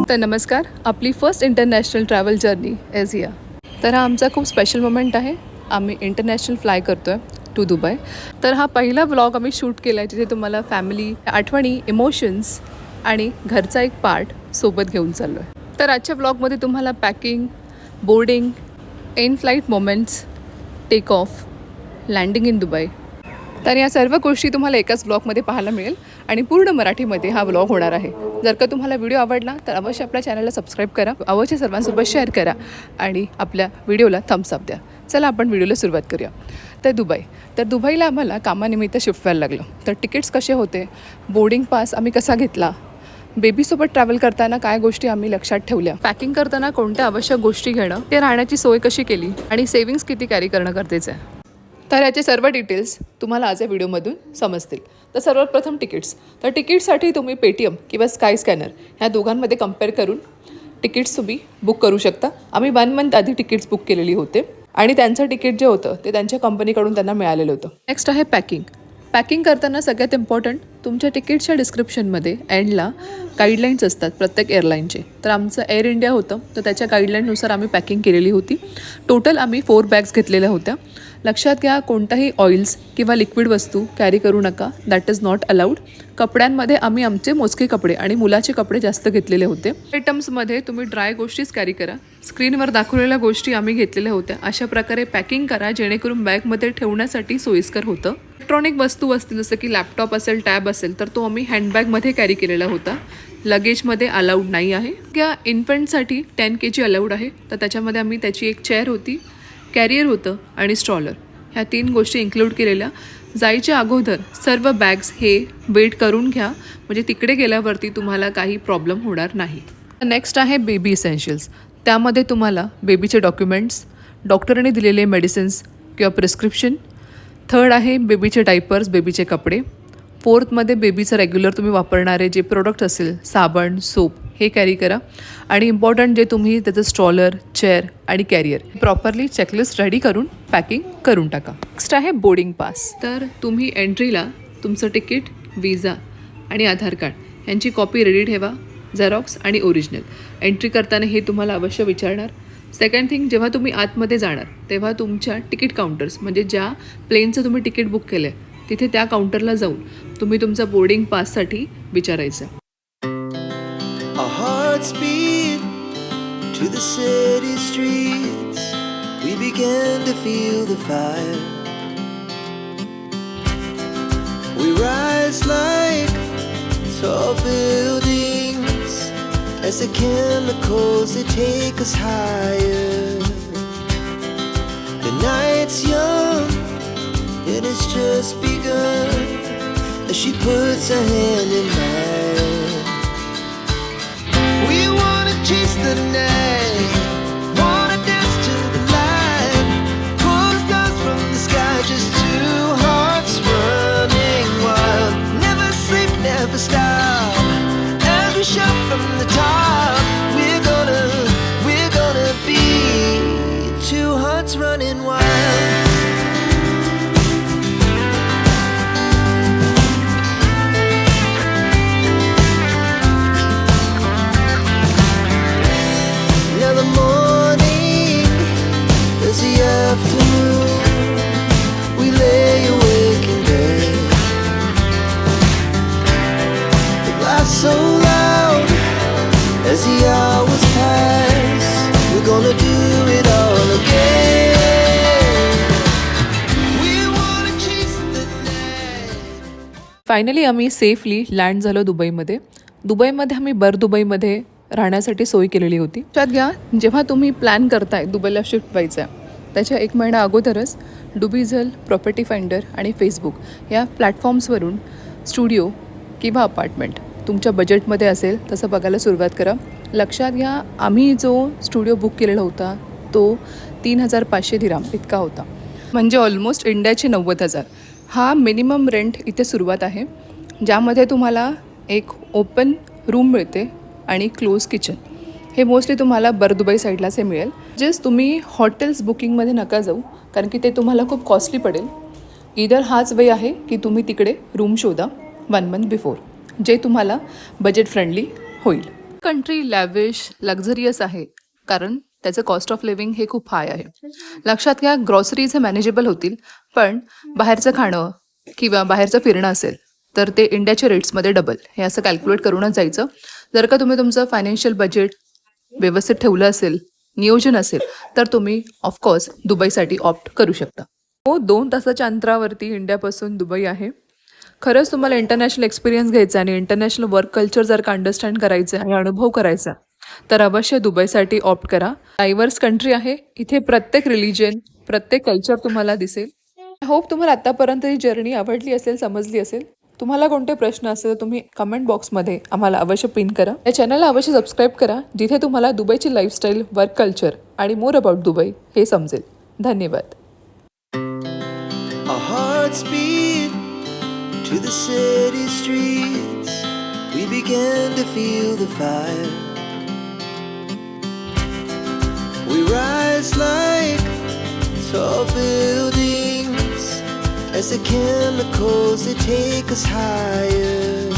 तर नमस्कार. आपली first international travel journey is here. तर हा आमचा खूप स्पेशल मोमेंट आहे. आम्ही इंटरनॅशनल फ्लाय करतो आहे टू दुबई. तर हा पहिला ब्लॉग आम्ही शूट केला आहे जिथे तुम्हाला फॅमिली, आठवणी, इमोशन्स आणि घरचा एक पार्ट सोबत घेऊन चाललो आहे. तर आजच्या ब्लॉगमध्ये तुम्हाला packing, boarding, in flight moments, take off, landing in Dubai, तर या सर्व गोष्टी तुम्हाला एकाच ब्लॉगमध्ये पाहायला मिळेल आणि पूर्ण मराठीमध्ये हा ब्लॉग होणार आहे. जर का तुम्हाला व्हिडिओ आवडला तर अवश्य आपल्या चॅनलला सबस्क्राईब करा, अवश्य सर्वांसोबत शेअर करा आणि आपल्या व्हिडिओला थम्स अप द्या. चला आपण व्हिडिओला सुरुवात करूया. तर दुबईला आम्हाला कामानिमित्त शिफ्ट व्हायला लागलं. तर तिकीट्स कसे होते, बोर्डिंग पास आम्ही कसा घेतला, बेबीसोबत ट्रॅव्हल करताना काय गोष्टी आम्ही लक्षात ठेवल्या, पॅकिंग करताना कोणत्या आवश्यक गोष्टी घेणं, ते राहण्याची सोय कशी केली आणि सेविंग्स किती कॅरी करणं गरजेचं आहे. तर याचे सर्व डिटेल्स तुम्हाला आज या व्हिडिओमधून समजतील. तर सर्वात प्रथम तिकीट्स. तर तिकीटसाठी तुम्ही पेटीएम किंवा स्काय स्कॅनर ह्या दोघांमध्ये कम्पेअर करून तिकीट्स तुम्ही बुक करू शकता. आम्ही 1 मंथ आधी तिकीट्स बुक केलेली होते आणि त्यांचं तिकीट जे होतं ते त्यांच्या कंपनीकडून त्यांना मिळालेलं होतं. नेक्स्ट आहे पॅकिंग. पॅकिंग करताना सगळ्यात इम्पॉर्टंट तुमच्या तिकीटच्या डिस्क्रिप्शनमध्ये एंडला गाईडलाईन्स असतात प्रत्येक एअरलाईनचे. तर आमचं एअर इंडिया होतं, तर त्याच्या गाईडलाईननुसार आम्ही पॅकिंग केलेली होती. टोटल आम्ही 4 बॅग्स घेतलेल्या होत्या. लक्षात घ्या, कोणताही ऑइल्स किंवा लिक्विड वस्तू कॅरी करू नका, दॅट इज नॉट अलाउड. कपड्यांमध्ये आम्ही आमचे मोजके कपडे आणि मुलाचे कपडे जास्त घेतलेले होते. आयटम्समध्ये तुम्ही ड्राय गोष्टीच कॅरी करा. स्क्रीनवर दाखवलेल्या गोष्टी आम्ही घेतलेल्या होत्या. अशा प्रकारे पॅकिंग करा जेणेकरून बॅगमध्ये ठेवण्यासाठी सोयीस्कर होतं. इलेक्ट्रॉनिक वस्तू असतील जसं की लॅपटॉप असेल, टॅब असेल, तर तो आम्ही हँडबॅगमध्ये कॅरी केलेला होता. लगेजमध्ये अलाउड नाही आहे. त्या इन्फंटसाठी 10 kg अलाउड आहे. तर त्याच्यामध्ये आम्ही त्याची एक चेअर होती, कॅरियर होतं आणि स्ट्रॉलर, ह्या 3 गोष्टी इन्क्लूड केलेल्या. जायच्या अगोदर सर्व बॅग्स हे वेट करून घ्या, म्हणजे तिकडे गेल्यावरती तुम्हाला काही प्रॉब्लेम होणार नाही. नेक्स्ट आहे बेबी इसेन्शियल्स. त्यामध्ये तुम्हाला बेबीचे डॉक्युमेंट्स, डॉक्टरने दिलेले मेडिसिन्स किंवा प्रिस्क्रिप्शन. थर्ड आहे बेबीचे डायपर्स, बेबीचे कपडे. फोर्थमध्ये बेबीचं रेग्युलर तुम्ही वापरणारे जे प्रोडक्ट असेल, साबण, सोप, हे कॅरी करा. आणि इम्पॉर्टंट जे तुम्ही त्याचं स्ट्रॉलर, चेअर आणि कॅरियर प्रॉपरली चेकलिस्ट रेडी करून पॅकिंग करून टाका. नेक्स्ट आहे बोर्डिंग पास. तर तुम्ही एंट्रीला तुमचं तिकीट, विजा आणि आधार कार्ड यांची कॉपी रेडी ठेवा, झेरॉक्स आणि ओरिजिनल. एंट्री करताना हे तुम्हाला अवश्य विचारणार. सेकंड थिंग, जेव्हा तुम्ही आतमध्ये जाणार तेव्हा तुमच्या तिकीट काउंटर्स, म्हणजे ज्या प्लेनचं तुम्ही तिकीट बुक केलं आहे तिथे त्या काउंटरला जाऊन तुम्ही तुमचा बोर्डिंग पाससाठी विचारायचं. Our hearts beat to the city streets. We began to feel the fire. We rise like tall buildings as the chemicals they take us higher. The night's young and it's just begun as she puts her hand in mine. We wanna chase the night, wanna dance to the light, pull the stars from the sky, just 2 hearts running wild. Never sleep, never stop, as we shout from the top. We're gonna be 2 hearts running wild. So loud as the hours pass, we're gonna do it all again. We wanna chase the night. Finally आम्ही safely land झालो दुबईमध्ये. दुबईमध्ये आम्ही दुबईमध्ये राहण्यासाठी सोय केलेली होती. लक्षात घ्या, जेव्हा तुम्ही प्लॅन करताय दुबईला शिफ्ट व्हायचं आहे त्याच्या 1 महिना अगोदरच डुबिझल, प्रॉपर्टी फाइंडर आणि फेसबुक या प्लॅटफॉर्म्सवरून स्टुडिओ किंवा अपार्टमेंट तुमच्या बजेटमध्ये असेल तसं बघायला सुरुवात करा. लक्षात घ्या, आम्ही जो स्टुडिओ बुक केलेला होता तो 3,500 दिराम इतका होता, म्हणजे ऑलमोस्ट इंडियाचे 90,000. हा मिनिमम रेंट इथे सुरुवात आहे, ज्यामध्ये तुम्हाला एक ओपन रूम मिळते आणि क्लोज किचन. हे मोस्टली तुम्हाला दुबई साईडलाच हे मिळेल. जस्ट तुम्ही हॉटेल्स बुकिंगमध्ये नका जाऊ, कारण की ते तुम्हाला खूप कॉस्टली पडेल. इधर हाच वे आहे की तुम्ही तिकडे रूम शोधा 1 मंथ बिफोर, जे तुम्हाला बजेट फ्रेंडली होईल. कंट्री लॅविश लक्झरियस आहे कारण त्याचं कॉस्ट ऑफ लिव्हिंग हे खूप हाय आहे. लक्षात घ्या, ग्रॉसरीज हे मॅनेजेबल होतील, पण बाहेरचं खाणं किंवा बाहेरचं फिरणं असेल तर ते इंडियाच्या रेट्समध्ये डबल, हे असं कॅल्क्युलेट करूनच जायचं. जर का तुम्ही तुमचं फायनान्शियल बजेट व्यवस्थित ठेवलं असेल, नियोजन असेल, तर तुम्ही ऑफकोर्स दुबईसाठी ऑप्ट करू शकता. 2 तासाच्या अंतरावरती इंडियापासून दुबई आहे. खरंच तुम्हाला इंटरनॅशनल एक्सपिरियन्स घ्यायचा आणि इंटरनॅशनल वर्क कल्चर जर का अंडरस्टँड करायचं आणि अनुभव करायचा तर अवश्य दुबईसाठी ऑप्ट करा. डायव्हर्स कंट्री आहे, इथे प्रत्येक रिलिजन, प्रत्येक कल्चर तुम्हाला दिसेल. आय होप तुम्हाला आत्तापर्यंत ही जर्नी आवडली असेल, समजली असेल. तुम्हाला कोणते प्रश्न असेल तर तुम्ही कमेंट बॉक्समध्ये आम्हाला अवश्य पिन करा. या चॅनलला अवश्य सबस्क्राईब करा, जिथे तुम्हाला दुबईची लाईफस्टाईल, वर्क कल्चर आणि मोर अबाउट दुबई हे समजेल. धन्यवाद. Our hearts beat to the city streets. We began to feel the fire. We rise like tall buildings as the chemicals they take us higher.